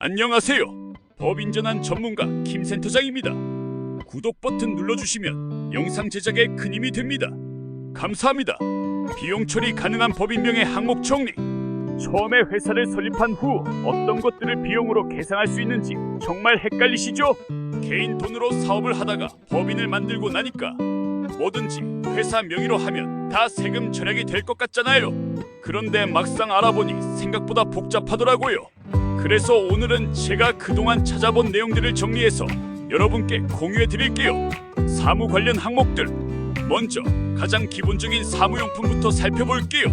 안녕하세요. 법인전환 전문가 김센터장입니다. 구독 버튼 눌러주시면 영상 제작에 큰 힘이 됩니다. 감사합니다. 비용 처리 가능한 법인명의 항목 정리. 처음에 회사를 설립한 후 어떤 것들을 비용으로 계상할 수 있는지 정말 헷갈리시죠? 개인 돈으로 사업을 하다가 법인을 만들고 나니까 뭐든지 회사 명의로 하면 다 세금 절약이 될 것 같잖아요. 그런데 막상 알아보니 생각보다 복잡하더라고요. 그래서 오늘은 제가 그동안 찾아본 내용들을 정리해서 여러분께 공유해 드릴게요. 사무 관련 항목들. 먼저 가장 기본적인 사무용품부터 살펴볼게요.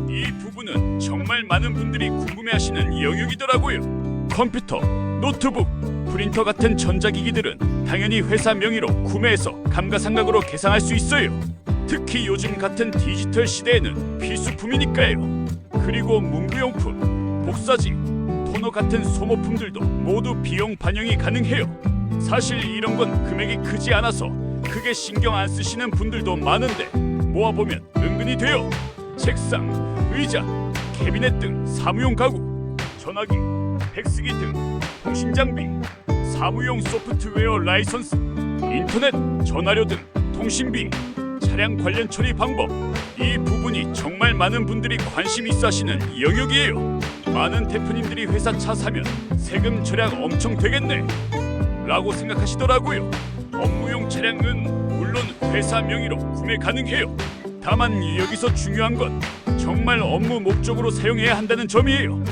이 부분은 정말 많은 분들이 궁금해하시는 영역이더라고요. 컴퓨터, 노트북, 프린터 같은 전자기기들은 당연히 회사 명의로 구매해서 감가상각으로 계상할 수 있어요. 특히 요즘 같은 디지털 시대에는 필수품이니까요. 그리고 문구용품, 복사지, 토너 같은 소모품들도 모두 비용 반영이 가능해요. 사실 이런 건 금액이 크지 않아서 크게 신경 안 쓰시는 분들도 많은데 모아보면 은근히 돼요. 책상, 의자, 캐비넷 등 사무용 가구, 전화기, 팩스기 등 통신 장비, 사무용 소프트웨어 라이선스, 인터넷, 전화료 등 통신비, 차량 관련 처리 방법. 이 부분이 정말 많은 분들이 관심 있어 하시는 영역이에요. 많은 대표님들이 회사 차 사면 세금 절약 엄청 되겠네 라고 생각하시더라고요. 업무용 차량은 물론 회사 명의로 구매 가능해요. 다만 여기서 중요한 건 정말 업무 목적으로 사용해야 한다는 점이에요.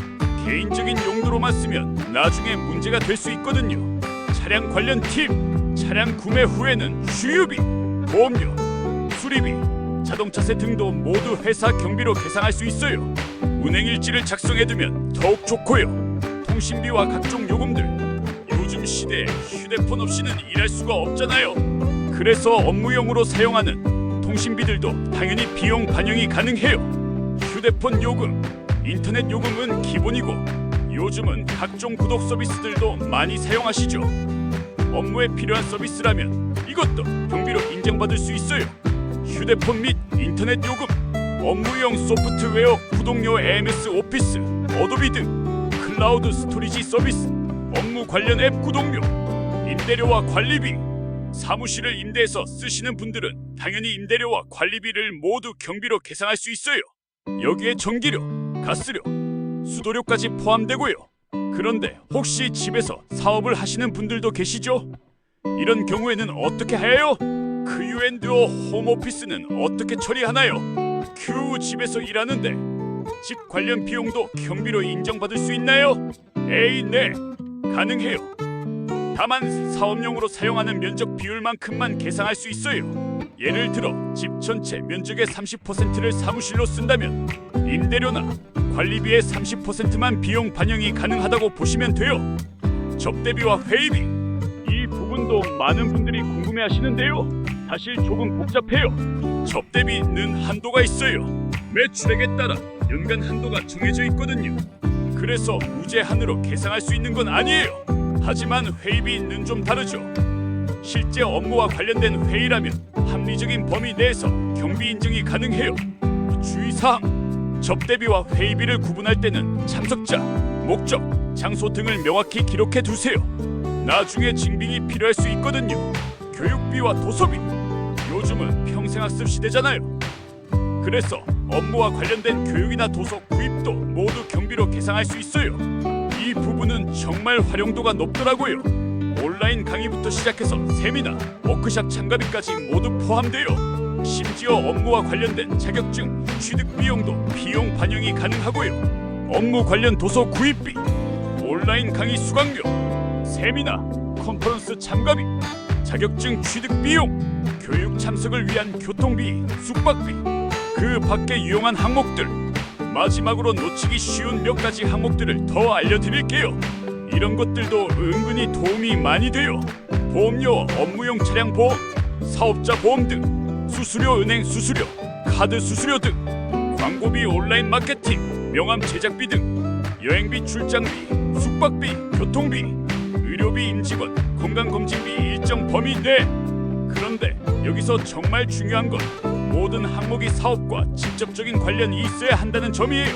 개인적인 용도로만 쓰면 나중에 문제가 될 수 있거든요. 차량 관련 팁. 차량 구매 후에는 주유비, 보험료, 수리비, 자동차세 등도 모두 회사 경비로 계상할 수 있어요. 운행일지를 작성해두면 더욱 좋고요. 통신비와 각종 요금들. 요즘 시대에 휴대폰 없이는 일할 수가 없잖아요. 그래서 업무용으로 사용하는 통신비들도 당연히 비용 반영이 가능해요. 휴대폰 요금, 인터넷 요금은 기본이고 요즘은 각종 구독 서비스들도 많이 사용하시죠. 업무에 필요한 서비스라면 이것도 경비로 인정받을 수 있어요. 휴대폰 및 인터넷 요금, 업무용 소프트웨어, 구독료, MS 오피스, 어도비 등 클라우드 스토리지 서비스, 업무 관련 앱 구독료, 임대료와 관리비. 사무실을 임대해서 쓰시는 분들은 당연히 임대료와 관리비를 모두 경비로 계상할 수 있어요. 여기에 전기료, 가스료, 수도료까지 포함되고요. 그런데 혹시 집에서 사업을 하시는 분들도 계시죠? 이런 경우에는 어떻게 해요? 큐앤드어 홈오피스는 어떻게 처리하나요? 집에서 일하는데 집 관련 비용도 경비로 인정받을 수 있나요? 네, 가능해요. 다만 사업용으로 사용하는 면적 비율만큼만 계상할 수 있어요. 예를 들어 집 전체 면적의 30%를 사무실로 쓴다면 임대료나 관리비의 30%만 비용 반영이 가능하다고 보시면 돼요. 접대비와 회의비. 이 부분도 많은 분들이 궁금해하시는데요. 사실 조금 복잡해요. 접대비는 한도가 있어요. 매출액에 따라 연간 한도가 정해져 있거든요. 그래서 무제한으로 계상할 수 있는 건 아니에요. 하지만 회의비는 좀 다르죠. 실제 업무와 관련된 회의라면 합리적인 범위 내에서 경비 인정이 가능해요. 주의사항. 접대비와 회의비를 구분할 때는 참석자, 목적, 장소 등을 명확히 기록해 두세요. 나중에 증빙이 필요할 수 있거든요. 교육비와 도서비. 요즘은 평생학습 시대잖아요. 그래서 업무와 관련된 교육이나 도서 구입도 모두 경비로 계상할 수 있어요. 이 부분은 정말 활용도가 높더라고요. 온라인 강의부터 시작해서 세미나, 워크샵 참가비까지 모두 포함돼요. 심지어 업무와 관련된 자격증, 취득 비용도 비용 반영이 가능하고요. 업무 관련 도서 구입비, 온라인 강의 수강료, 세미나, 컨퍼런스 참가비, 자격증 취득 비용, 교육 참석을 위한 교통비, 숙박비, 그 밖에 유용한 항목들. 마지막으로 놓치기 쉬운 몇 가지 항목들을 더 알려드릴게요. 이런 것들도 은근히 도움이 많이 돼요. 보험료, 업무용 차량 보험, 사업자 보험 등, 수수료, 은행 수수료, 카드 수수료 등, 광고비, 온라인 마케팅, 명함 제작비 등, 여행비, 출장비, 숙박비, 교통비, 의료비, 임직원, 건강검진비 일정 범위 내. 그런데 여기서 정말 중요한 건 모든 항목이 사업과 직접적인 관련이 있어야 한다는 점이에요.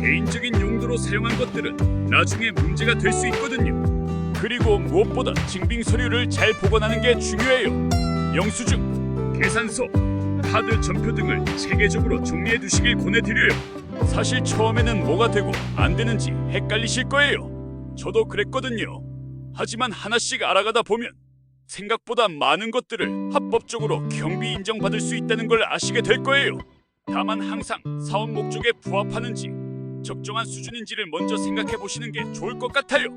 개인적인 용도로 사용한 것들은 나중에 문제가 될 수 있거든요. 그리고 무엇보다 증빙 서류를 잘 보관하는 게 중요해요. 영수증, 계산서, 카드 전표 등을 체계적으로 정리해 두시길 권해드려요. 사실 처음에는 뭐가 되고 안 되는지 헷갈리실 거예요. 저도 그랬거든요. 하지만 하나씩 알아가다 보면 생각보다 많은 것들을 합법적으로 경비 인정받을 수 있다는 걸 아시게 될 거예요. 다만 항상 사업 목적에 부합하는지 적정한 수준인지를 먼저 생각해 보시는 게 좋을 것 같아요.